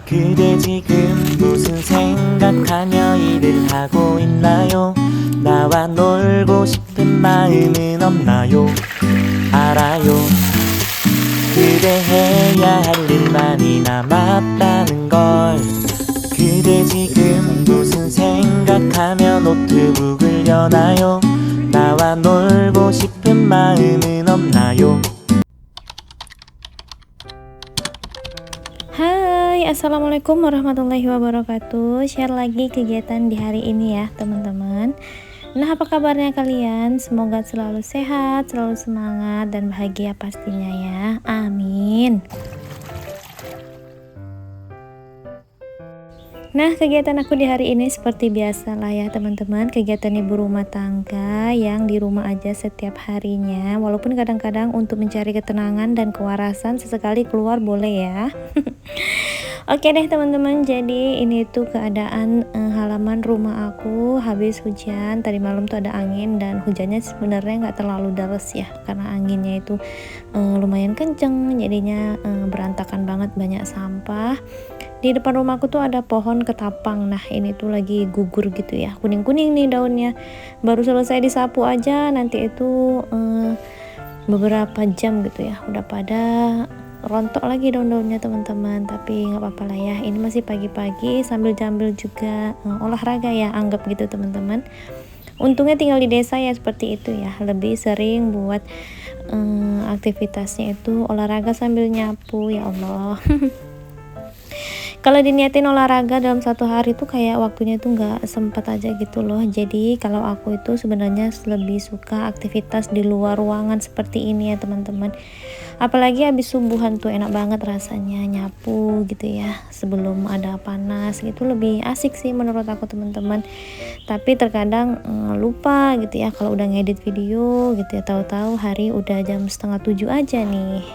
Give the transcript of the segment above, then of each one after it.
그대 지금 무슨 생각하며 일을 하고 있나요? 나와 놀고 싶은 마음은 없나요? 알아요. 그대 해야 할 일 많이 남았다는 걸. 그대 지금 무슨 생각하며 노트북을 여나요? 나와 놀고 싶은 마음은 없나요? Hai, assalamualaikum warahmatullahi wabarakatuh. Share lagi kegiatan di hari ini ya teman-teman. Nah, apa kabarnya kalian? Semoga selalu sehat, selalu semangat dan bahagia pastinya ya. Amin. Nah, kegiatan aku di hari ini seperti biasa lah ya teman-teman. Kegiatan ibu rumah tangga yang di rumah aja setiap harinya. Walaupun kadang-kadang untuk mencari ketenangan dan kewarasan sesekali keluar boleh ya. Oke deh teman-teman, jadi ini tuh keadaan halaman rumah aku habis hujan. Tadi malam tuh ada angin dan hujannya sebenarnya nggak terlalu deras ya, karena anginnya itu lumayan kenceng, jadinya berantakan banget, banyak sampah. Di depan rumahku tuh ada pohon ketapang. Nah ini tuh lagi gugur gitu ya, kuning-kuning nih daunnya. Baru selesai disapu aja, nanti itu beberapa jam gitu ya udah pada rontok lagi daun-daunnya teman-teman. Tapi nggak apa-apa lah ya, ini masih pagi-pagi sambil juga olahraga ya, anggap gitu teman-teman. Untungnya tinggal di desa ya seperti itu ya, lebih sering buat aktivitasnya itu olahraga sambil nyapu. Ya Allah. Kalau diniatin olahraga dalam satu hari tuh kayak waktunya tuh nggak sempet aja gitu loh. Jadi kalau aku itu sebenarnya lebih suka aktivitas di luar ruangan seperti ini ya teman-teman. Apalagi habis subuhan tuh enak banget rasanya nyapu gitu ya, sebelum ada panas gitu, lebih asik sih menurut aku teman-teman. Tapi terkadang lupa gitu ya kalau udah ngedit video gitu ya, tahu-tahu hari udah jam 6:30 aja nih.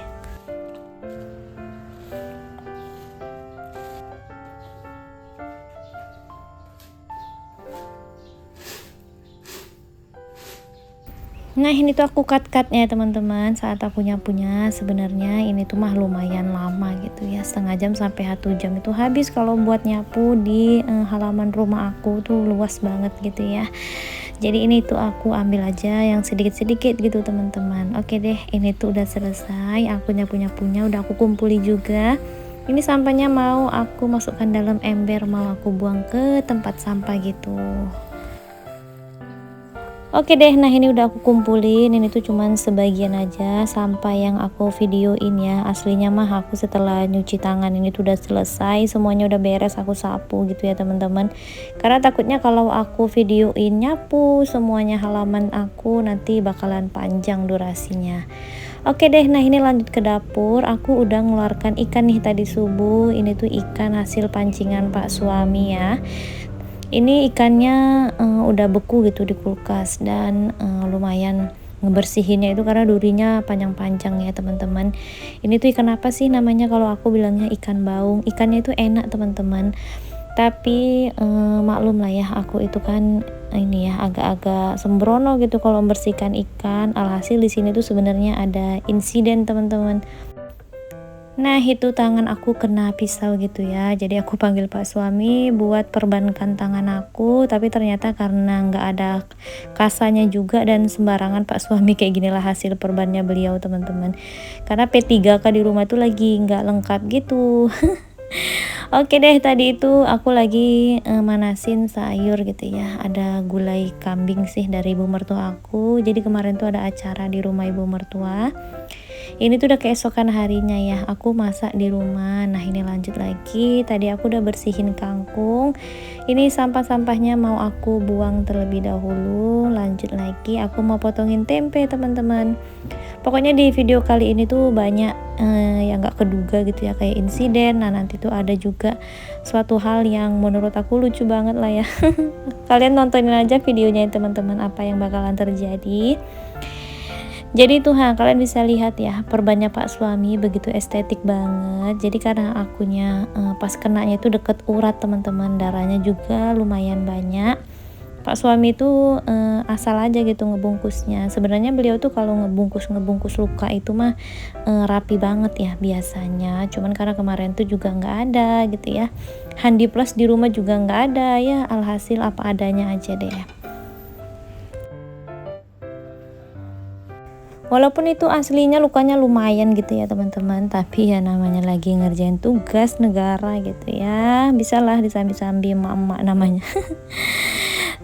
Nah ini tuh aku cut-cutnya teman-teman saat aku nyapunya. Sebenarnya ini tuh mah lumayan lama gitu ya, setengah jam sampai 1 jam itu habis kalau buat nyapu di halaman rumah aku tuh luas banget gitu ya. Jadi ini tuh aku ambil aja yang sedikit-sedikit gitu teman-teman. Oke deh, ini tuh udah selesai, aku nyapu-nyapunya udah aku kumpuli juga. Ini sampahnya mau aku masukkan dalam ember, mau aku buang ke tempat sampah gitu. Oke deh, nah ini udah aku kumpulin. Ini tuh cuman sebagian aja sampah yang aku videoin ya. Aslinya mah aku setelah nyuci tangan ini tuh udah selesai, semuanya udah beres, aku sapu gitu ya teman-teman. Karena takutnya kalau aku videoin nyapu semuanya halaman aku nanti bakalan panjang durasinya. Oke deh, nah ini lanjut ke dapur. Aku udah ngeluarkan ikan nih tadi subuh. Ini tuh ikan hasil pancingan Pak suami ya. Ini ikannya udah beku gitu di kulkas dan lumayan ngebersihinnya itu karena durinya panjang-panjang ya teman-teman. Ini tuh ikan apa sih namanya? Kalau aku bilangnya ikan baung. Ikannya itu enak teman-teman. Tapi maklum lah ya, aku itu kan ini ya agak-agak sembrono gitu kalau membersihkan ikan. Alhasil di sini tuh sebenarnya ada insiden teman-teman. Nah itu tangan aku kena pisau gitu ya, jadi aku panggil Pak suami buat perbankan tangan aku. Tapi ternyata karena nggak ada kasanya juga dan sembarangan Pak suami, kayak ginilah hasil perbannya beliau teman-teman. Karena P3K di rumah itu lagi nggak lengkap gitu. Oke deh, tadi itu aku lagi manasin sayur gitu ya. Ada gulai kambing sih dari ibu mertua aku. Jadi kemarin tuh ada acara di rumah ibu mertua. Ini tuh udah keesokan harinya ya, aku masak di rumah. Nah ini lanjut lagi, tadi aku udah bersihin kangkung. Ini sampah-sampahnya mau aku buang terlebih dahulu. Lanjut lagi, aku mau potongin tempe teman-teman. Pokoknya di video kali ini tuh banyak yang gak keduga gitu ya, kayak insiden. Nah nanti tuh ada juga suatu hal yang menurut aku lucu banget lah ya. Kalian nontonin aja videonya teman-teman, apa yang bakalan terjadi. Jadi tuh kalian bisa lihat ya, perbannya Pak suami begitu estetik banget. Jadi karena akunya pas kenanya itu deket urat teman-teman, darahnya juga lumayan banyak. Pak suami itu asal aja gitu ngebungkusnya. Sebenarnya beliau tuh kalau ngebungkus luka itu mah rapi banget ya biasanya. Cuman karena kemarin tuh juga nggak ada gitu ya. Handi plus di rumah juga nggak ada ya. Alhasil apa adanya aja deh. Walaupun itu aslinya lukanya lumayan gitu ya teman-teman, tapi ya namanya lagi ngerjain tugas negara gitu ya, bisalah disambi-sambi emak-emak namanya.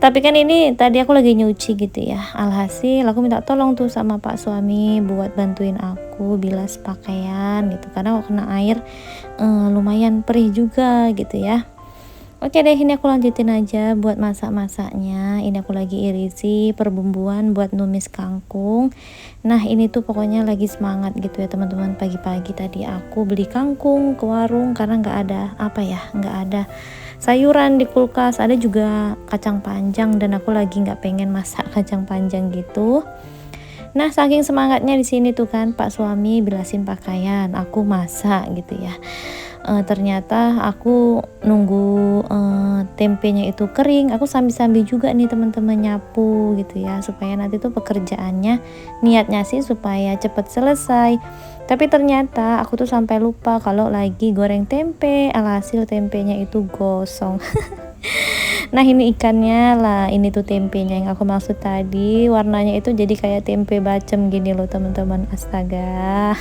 Tapi kan ini tadi aku lagi nyuci gitu ya, alhasil aku minta tolong tuh sama pak suami buat bantuin aku bilas pakaian gitu, karena kalau kena air lumayan perih juga gitu ya. Oke deh, ini aku lanjutin aja buat masak-masaknya. Ini aku lagi irisi perbumbuan buat numis kangkung. Nah ini tuh pokoknya lagi semangat gitu ya teman-teman. Pagi-pagi tadi aku beli kangkung ke warung karena nggak ada nggak ada sayuran di kulkas. Ada juga kacang panjang dan aku lagi nggak pengen masak kacang panjang gitu. Nah saking semangatnya di sini tuh kan pak suami bilasin pakaian, aku masak gitu ya. Ternyata aku nunggu tempenya itu kering, aku sambil-sambil juga nih teman-teman nyapu gitu ya, supaya nanti tuh pekerjaannya niatnya sih supaya cepet selesai, tapi ternyata aku tuh sampai lupa kalau lagi goreng tempe, alhasil tempenya itu gosong. Nah ini ikannya lah, ini tuh tempenya yang aku maksud tadi, warnanya itu jadi kayak tempe bacem gini loh teman-teman, astaga.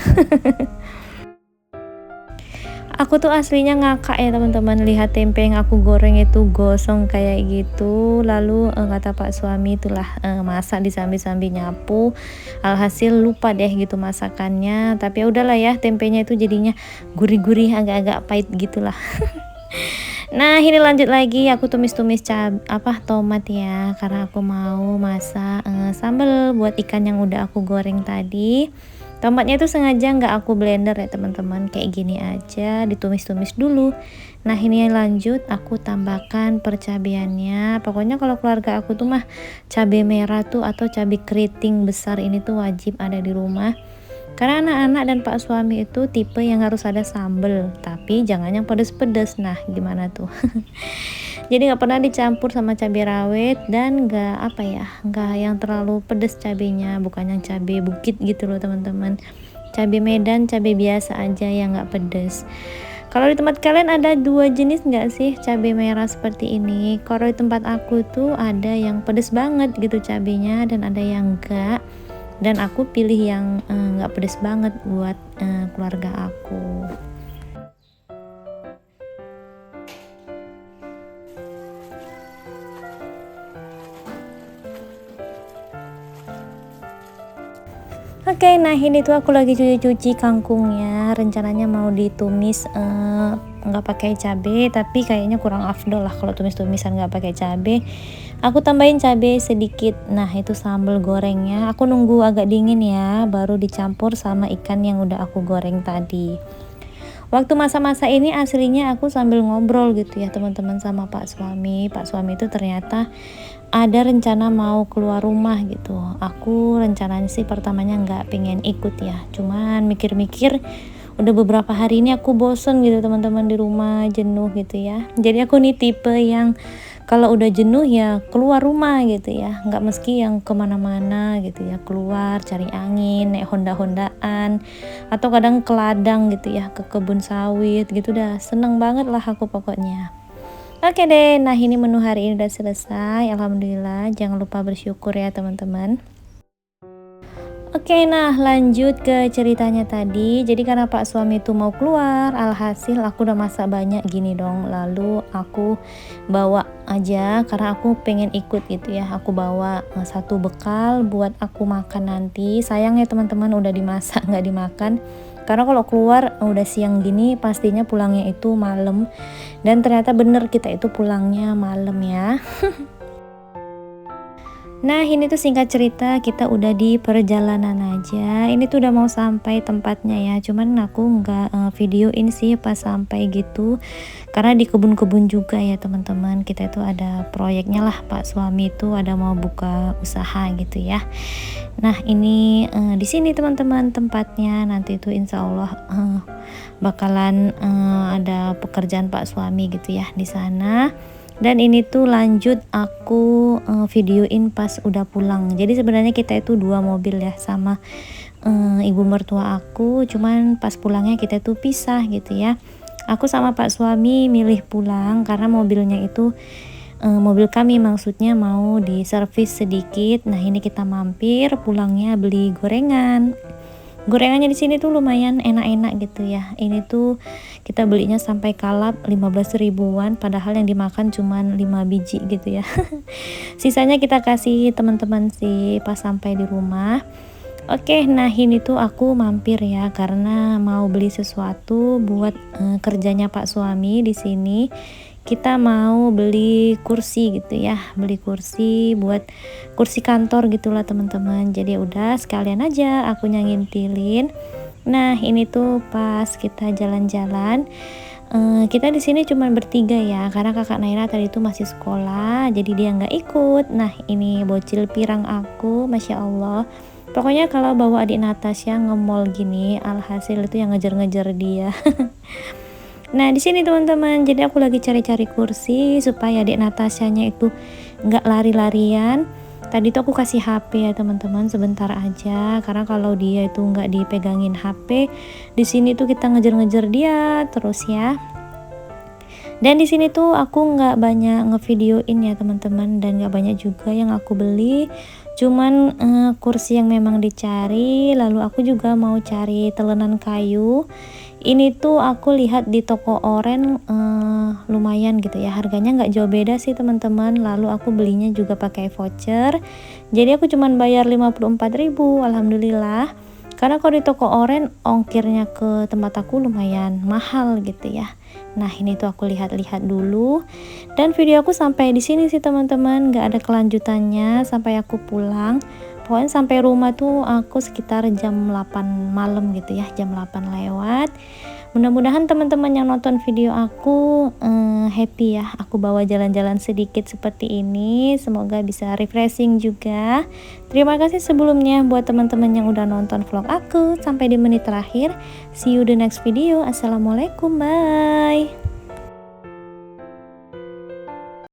Aku tuh aslinya ngakak ya teman-teman, lihat tempe yang aku goreng itu gosong kayak gitu. Lalu kata pak suami itulah masak disambi-sambi nyapu, alhasil lupa deh gitu masakannya. Tapi ya udahlah ya, tempenya itu jadinya gurih-gurih, agak-agak pahit gitulah. Nah ini lanjut lagi, aku tumis-tumis tomat ya, karena aku mau masak sambal buat ikan yang udah aku goreng tadi. Tomatnya itu sengaja nggak aku blender ya teman-teman, kayak gini aja ditumis-tumis dulu. Nah ini lanjut aku tambahkan percabeannya. Pokoknya kalau keluarga aku tuh mah cabai merah tuh atau cabai keriting besar ini tuh wajib ada di rumah. Karena anak-anak dan pak suami itu tipe yang harus ada sambel, tapi jangan yang pedes-pedes. Nah gimana tuh? Jadi nggak pernah dicampur sama cabai rawit dan nggak yang terlalu pedes cabenya, bukan yang cabai bukit gitu loh teman-teman. Cabai Medan, cabai biasa aja yang nggak pedes. Kalau di tempat kalian ada dua jenis nggak sih cabai merah seperti ini? Kalau di tempat aku tuh ada yang pedes banget gitu cabenya dan ada yang enggak. Dan aku pilih yang nggak pedes banget buat keluarga aku. Oke, nah ini tuh aku lagi cuci-cuci kangkungnya. Rencananya mau ditumis nggak pakai cabai, tapi kayaknya kurang afdol lah kalau tumis-tumisan nggak pakai cabai. Aku tambahin cabai sedikit. Nah itu sambal gorengnya. Aku nunggu agak dingin ya, baru dicampur sama ikan yang udah aku goreng tadi. Waktu masa-masa ini aslinya aku sambil ngobrol gitu ya teman-teman sama pak suami. Pak suami itu ternyata ada rencana mau keluar rumah gitu. Aku rencananya sih pertamanya nggak pengen ikut ya, cuman mikir-mikir udah beberapa hari ini aku bosen gitu teman-teman di rumah, jenuh gitu ya. Jadi aku nih tipe yang kalau udah jenuh ya keluar rumah gitu ya, nggak meski yang kemana-mana gitu ya, keluar cari angin, naik honda-hondaan atau kadang ke ladang gitu ya, ke kebun sawit gitu, dah seneng banget lah aku pokoknya. Oke deh, nah ini menu hari ini udah selesai, alhamdulillah. Jangan lupa bersyukur ya teman-teman. Oke, nah lanjut ke ceritanya tadi. Jadi karena pak suami itu mau keluar, alhasil aku udah masak banyak gini dong. Lalu aku bawa aja karena aku pengen ikut gitu ya. Aku bawa satu bekal buat aku makan nanti. Sayangnya teman-teman udah dimasak nggak dimakan. Karena kalau keluar udah siang gini pastinya pulangnya itu malam. Dan ternyata bener kita itu pulangnya malam ya. Nah ini tuh singkat cerita kita udah di perjalanan aja. Ini tuh udah mau sampai tempatnya ya. Cuman aku nggak videoin sih pas sampai gitu. Karena di kebun-kebun juga ya teman-teman. Kita itu ada proyeknya lah, pak suami itu ada mau buka usaha gitu ya. Nah ini di sini teman-teman tempatnya. Nanti itu insya Allah bakalan ada pekerjaan pak suami gitu ya di sana. Dan ini tuh lanjut aku videoin pas udah pulang. Jadi sebenarnya kita itu 2 mobil ya sama ibu mertua aku, cuman pas pulangnya kita tuh pisah gitu ya. Aku sama Pak suami milih pulang karena mobilnya itu mobil kami maksudnya mau diservis sedikit. Nah, ini kita mampir pulangnya beli gorengan. Gorengannya di sini tuh lumayan enak-enak gitu ya. Ini tuh kita belinya sampai kalap 15 ribuan padahal yang dimakan cuman 5 biji gitu ya. Sisanya kita kasih teman-teman sih pas sampai di rumah. Oke, nah ini tuh aku mampir ya karena mau beli sesuatu buat kerjanya Pak suami di sini. Kita mau beli kursi gitu ya, beli kursi buat kursi kantor gitulah teman-teman. Jadi udah sekalian aja aku ngintilin. Nah ini tuh pas kita jalan-jalan, kita di sini cuma bertiga ya karena kakak Naira tadi itu masih sekolah jadi dia nggak ikut. Nah ini bocil pirang aku, masya Allah. Pokoknya kalau bawa adik Natasha nge-mall gini, alhasil itu yang ngejar-ngejar dia. Nah di sini teman-teman, jadi aku lagi cari-cari kursi supaya adik Natashanya itu nggak lari-larian. Tadi tuh aku kasih HP ya teman-teman sebentar aja, karena kalau dia itu nggak dipegangin HP, di sini tuh kita ngejar-ngejar dia terus ya. Dan di sini tuh aku nggak banyak ngevideoin ya teman-teman, dan nggak banyak juga yang aku beli. Cuman kursi yang memang dicari. Lalu aku juga mau cari telenan kayu. Ini tuh aku lihat di toko oren lumayan gitu ya, harganya nggak jauh beda sih teman-teman. Lalu aku belinya juga pakai voucher, jadi aku cuman bayar 54.000, alhamdulillah. Karena kalau di toko oren ongkirnya ke tempat aku lumayan mahal gitu ya. Nah ini tuh aku lihat-lihat dulu, dan video aku sampai di sini sih teman-teman, nggak ada kelanjutannya sampai aku pulang. Pokoknya sampai rumah tuh aku sekitar jam 8 malam gitu ya, jam 8 lewat. Mudah-mudahan teman-teman yang nonton video aku happy ya, aku bawa jalan-jalan sedikit seperti ini, semoga bisa refreshing juga. Terima kasih sebelumnya buat teman-teman yang udah nonton vlog aku sampai di menit terakhir. See you the next video. Assalamualaikum, bye.